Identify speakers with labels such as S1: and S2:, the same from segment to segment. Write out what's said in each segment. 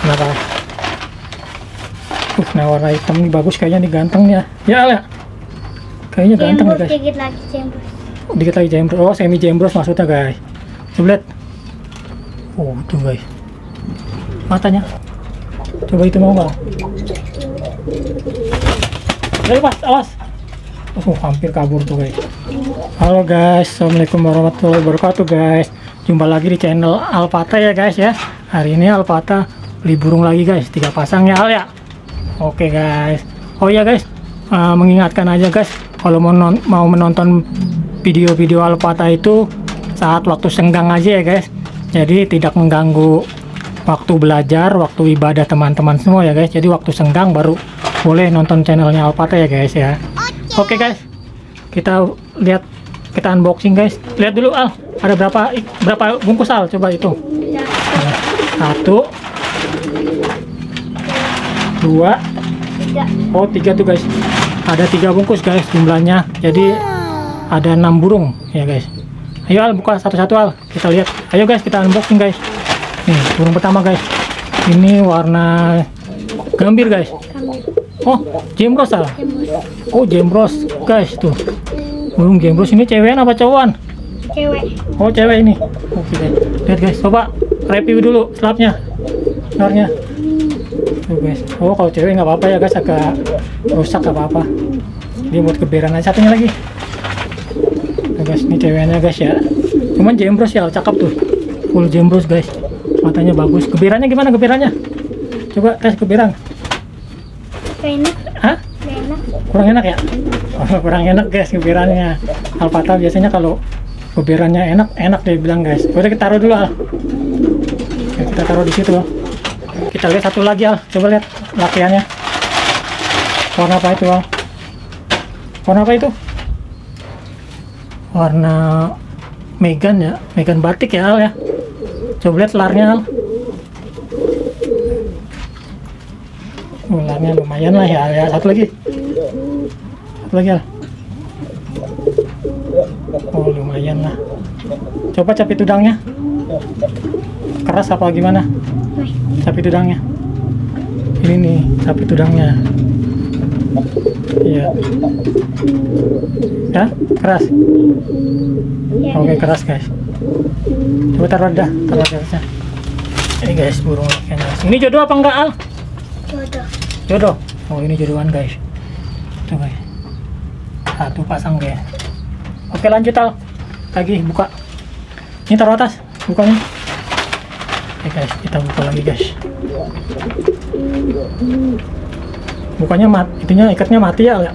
S1: Kenapa? Nah warna hitam nih bagus kayaknya nih, ganteng ya. Ya Al ya. Kayaknya ganteng nih guys.
S2: Dikit lagi jembros.
S1: Dikit lagi jembros. Oh semi jembros maksudnya guys. Coba lihat. Oh tuh guys. Matanya. Coba itu mau nggak? Ayo pas, awas. Oh hampir kabur tuh guys. Halo guys, assalamualaikum warahmatullahi wabarakatuh guys. Jumpa lagi di channel Alpata ya guys ya. Hari ini Alpata beli burung lagi guys, 3 pasang ya Al ya. Oke guys. Oh ya guys, mengingatkan aja guys, kalau mau menonton video-video Alpata itu saat waktu senggang aja ya guys. Jadi tidak mengganggu waktu belajar, waktu ibadah teman-teman semua ya guys. Jadi waktu senggang baru boleh nonton channelnya Alpata ya guys ya. Oke guys, kita lihat, kita unboxing guys. Lihat dulu Al, ada berapa bungkus Al? Coba itu. 1, 2, 3. Oh 3 tuh guys. Ada 3 bungkus guys jumlahnya. Jadi ada 6 burung ya guys. Ayo Al, buka satu-satu Al. Kita lihat. Ayo guys, kita unboxing guys. Nih burung pertama guys. Ini warna gambir guys. Oh jembros Al. Oh jembros guys tuh. Burung jembros ini cewekan apa cowokan?
S2: Cewek.
S1: Oh cewek ini. Oke guys. Lihat guys, coba review dulu selapnya, sebenarnya. Tuh guys. Oh kalau cewek nggak apa-apa ya guys, agak rusak nggak apa-apa. Dia buat keberan aja. Satunya lagi. Tuh guys, ini ceweknya guys ya. Cuman jembros ya, cakep tuh. Full jembros guys. Matanya bagus. Keberannya gimana keberannya? Coba tes keberan.
S2: Enak.
S1: Hah?
S2: Enak.
S1: Kurang enak ya? Oh, kurang enak guys keberannya. Alpata biasanya kalau keberannya enak dia bilang guys. Udah kita taruh dulu Al. Oke, kita taruh di situ. Kita lihat satu lagi Al. Coba lihat lakiannya. Warna apa itu Al? Warna apa itu? Warna Megan ya, Megan batik ya Al ya. Coba lihat larnya Al. Larnya lumayan lah ya Al ya. Satu lagi Al. Oh lumayan lah. Coba capit udangnya. Keras apa gimana? Capit udangnya. Ini nih capit udangnya. Iya. Ya, keras.
S2: Ya,
S1: Oke, keras guys. Coba taruh dah, taruh atasnya. Ini guys burung lakiannya. Ini jodoh apa enggak Al?
S2: jodoh.
S1: Jodoh. Oh ini jodohan guys. Tuh guys. 1 pasang guys. Oke lanjut Al. Lagi buka. Ini taruh atas bukanya. Oke guys, kita buka lagi guys. Bukanya itunya ikatnya mati ya Al ya.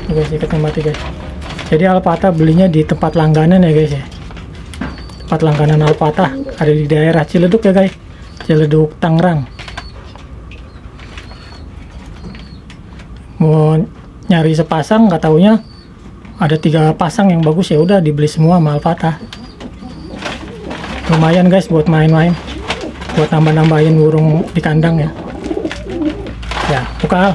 S1: Tuh guys, ikatnya mati guys. Jadi Alpata belinya di tempat langganan ya guys ya. Tempat langganan Alpata ada di daerah Ciledug ya guys. Ciledug Tangerang. Mau nyari sepasang nggak taunya ada 3 pasang yang bagus, ya udah dibeli semua sama Alpata. Lumayan guys buat main-main, buat nambah-nambahin burung di kandang ya. Ya buka Al.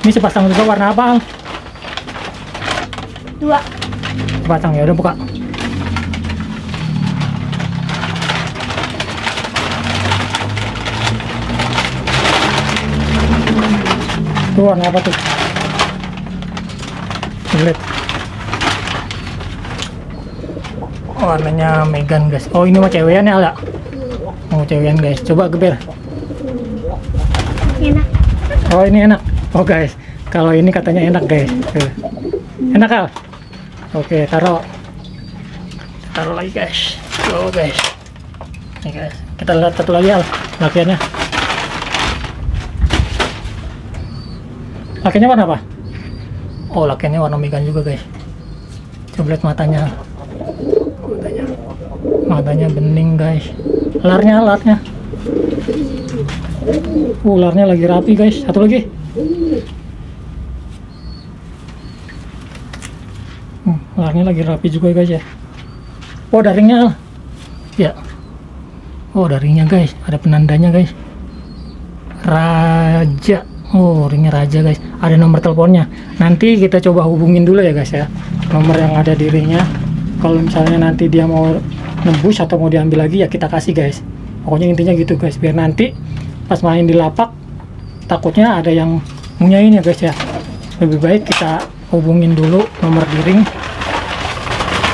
S1: Ini sepasang juga warna apa Al?
S2: 2.
S1: Sepasang ya udah buka. Itu warna apa tuh? Lihat. Warnanya Megan guys. Oh ini mah cewekan ya Al ya? Oh cewekan guys. Coba geber.
S2: Enak.
S1: Oh ini enak. Oh guys, kalau ini katanya enak guys. Tuh. Enak Al? Oke taruh. Taruh lagi guys. Oh guys. Nih guys. Kita lihat satu lagi Al. Lakiannya. Lakiannya warna apa? Oh lakiannya warna Megan juga guys. Coba lihat matanya. Matanya bening guys. Larnya. Larnya lagi rapi guys. Satu lagi. Larnya lagi rapi juga guys ya. Oh daringnya Al. Ya. Oh daringnya guys. Ada penandanya guys. Raja. Oh, ringnya Raja guys. Ada nomor teleponnya. Nanti kita coba hubungin dulu ya guys ya. Nomor yang ada di ringnya. Kalau misalnya nanti dia mau nembus atau mau diambil lagi ya kita kasih guys. Pokoknya intinya gitu guys. Biar nanti pas main di lapak takutnya ada yang munyain ya guys ya. Lebih baik kita hubungin dulu nomor di ring.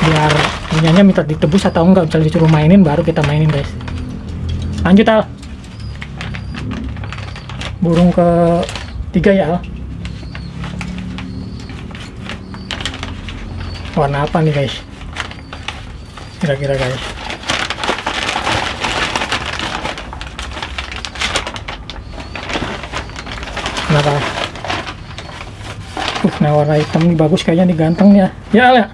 S1: Biar punyanya minta ditebus atau enggak. Misalnya disuruh mainin baru kita mainin guys. Lanjut Al. Burung ke 3 ya Al. Warna apa nih guys? Kira-kira guys. Kenapa? Nah warna hitam nih bagus kayaknya nih, ganteng nih ya. Ya Al ya.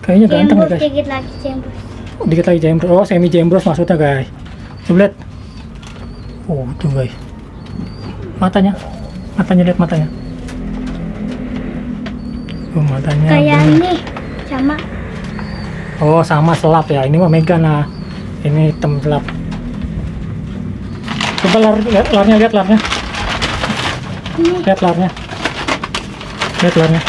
S1: Kayaknya ganteng nih guys.
S2: Dikit lagi jembus.
S1: Dikit lagi jembros. Oh, semi jembros maksudnya guys. Coba lihat. Oh, tuh guys. Matanya lihat matanya. Oh, matanya
S2: Kayak
S1: bener.
S2: ini sama.
S1: Oh, sama selap ya. Ini mah Mega nah. Ini hitam selap. Coba larnya, lihat larnya.
S2: Ini
S1: Lihat larnya. Lihat larnya.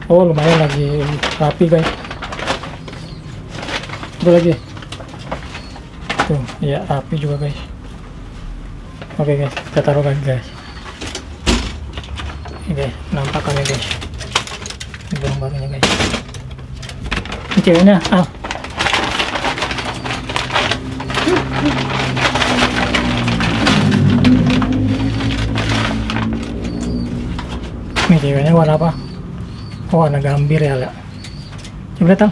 S1: Oh, lumayan lagi rapi guys. Coba lagi. Tuh, ya rapi juga guys. Oke guys, kita taruh lagi guys. Ini guys, penampakannya guys. Ini burung barunya guys. Ini ceweknya, Al. Ini ceweknya warna apa? Oh, warna gambir ya, Al. Coba lihat Al.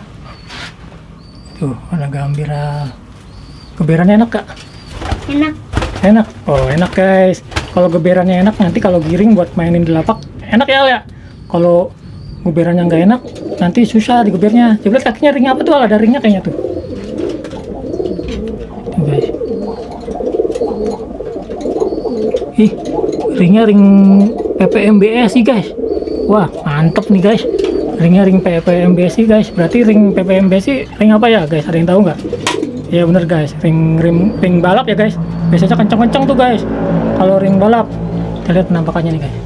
S1: Tuh, warna gambir Al. Geberannya enak gak?
S2: enak.
S1: Enak. Oh, enak guys. Kalau geberannya enak, nanti kalau giring buat mainin di lapak enak ya Al ya. Kalau geberannya nggak enak, nanti susah digebernya. Coba lihat kakinya, ring apa tuh Al? Ada ringnya kayaknya tuh. Tuh guys. Ih, ringnya ring PPMBS sih guys. Wah, mantep nih guys. Ringnya ring PPMBS sih guys. Berarti ring PPMBS sih ring apa ya guys? Ada yang tahu nggak? Ya bener guys, ring balap ya guys. Biasanya kencang-kencang tuh guys kalau ring balap. Kita lihat penampakannya nih guys.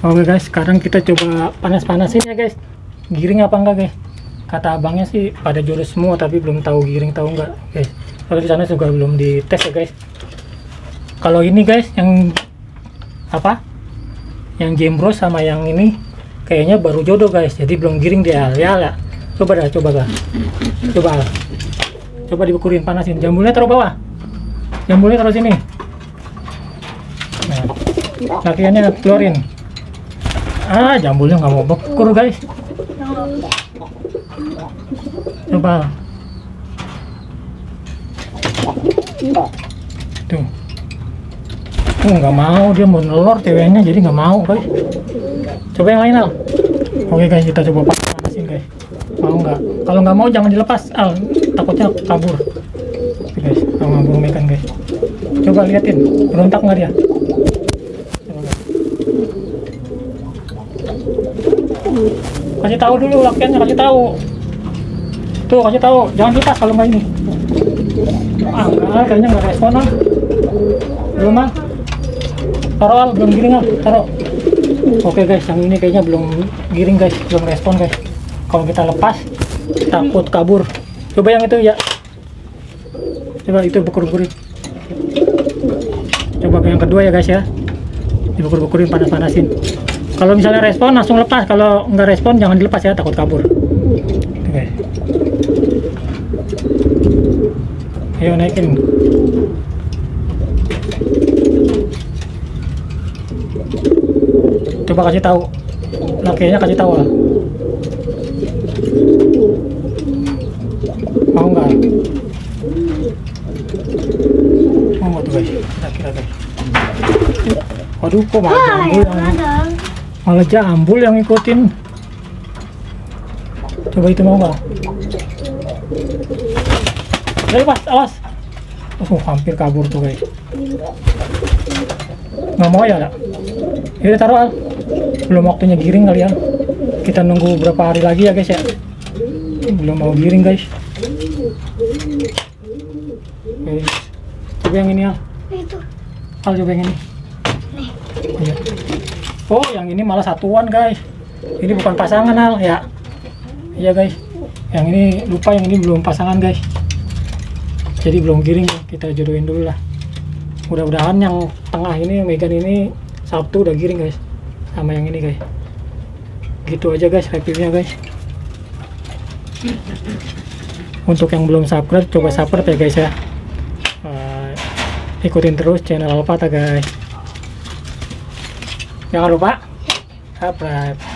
S1: Oke guys, sekarang kita coba panas-panasin ya guys. Giring apa enggak guys? Kata abangnya sih pada jodoh semua, tapi belum tahu giring tahu enggak guys. Kalau di sana juga belum dites ya guys. Kalau ini guys yang apa? Yang jembros sama yang ini kayaknya baru jodoh guys, jadi belum giring dia ya. Coba dah, coba dah. Coba dibekurin, panasin. Jambulnya taruh bawah. Jambulnya taruh sini. Nah, lakiannya keluarin. Ah, jambulnya nggak mau bekur guys. Coba. Tuh. Nggak mau, dia mau nelor ceweknya, jadi nggak mau guys. Coba yang lain Al. Oke guys, kita coba panasin guys. Mau nggak? Kalau nggak mau jangan dilepas Al, takutnya kabur. Oke guys, sama burung mekan guys. Coba liatin, berontak nggak dia? Coba, guys. Kasih tahu dulu lakiannya, kasih tahu. Tuh, kasih tahu, jangan dilepas kalau nggak ini. Ah, enggak, kayaknya nggak respon Al. Belum Al. Taruh Al, belum giring Al, taruh. Oke guys, yang ini kayaknya belum giring guys, belum respon guys. Kalau kita lepas takut kabur. Coba yang itu ya. Coba itu bekur-bekurin. Coba yang kedua ya guys ya. Dibekur-bekurin, panas-panasin. Kalau misalnya respon langsung lepas, kalau nggak respon jangan dilepas ya, takut kabur. Oke guys. Ayo naikin. Coba kasih tahu, lakinya kasih tahu Al. Mau nggak? Mau tuh guys, kira-kira guys. Waduh, kok malah jambul yang ngikutin. Coba itu mau nggak? Udah lepas, awas. Oh, hampir kabur tuh guys. Nggak mau ya, Al? Yaudah taruh Al. Belum waktunya giring kali ya. kita nunggu berapa hari lagi ya guys ya. Belum mau giring guys. Oke. Coba yang ini Al.
S2: Itu.
S1: Al coba yang ini.
S2: Nih.
S1: Iya. Oh yang ini malah satuan guys. Ini bukan pasangan Al ya. Iya guys. Yang ini lupa, yang ini belum pasangan guys. Jadi belum giring, kita jodohin dulu lah. Mudah-mudahan yang tengah ini, Megan ini Sabtu udah giring guys. Sama yang ini guys. Gitu aja guys reviewnya guys. Untuk yang belum subscribe, coba subscribe ya guys ya. Ikutin terus channel Alpata guys. Jangan lupa subscribe.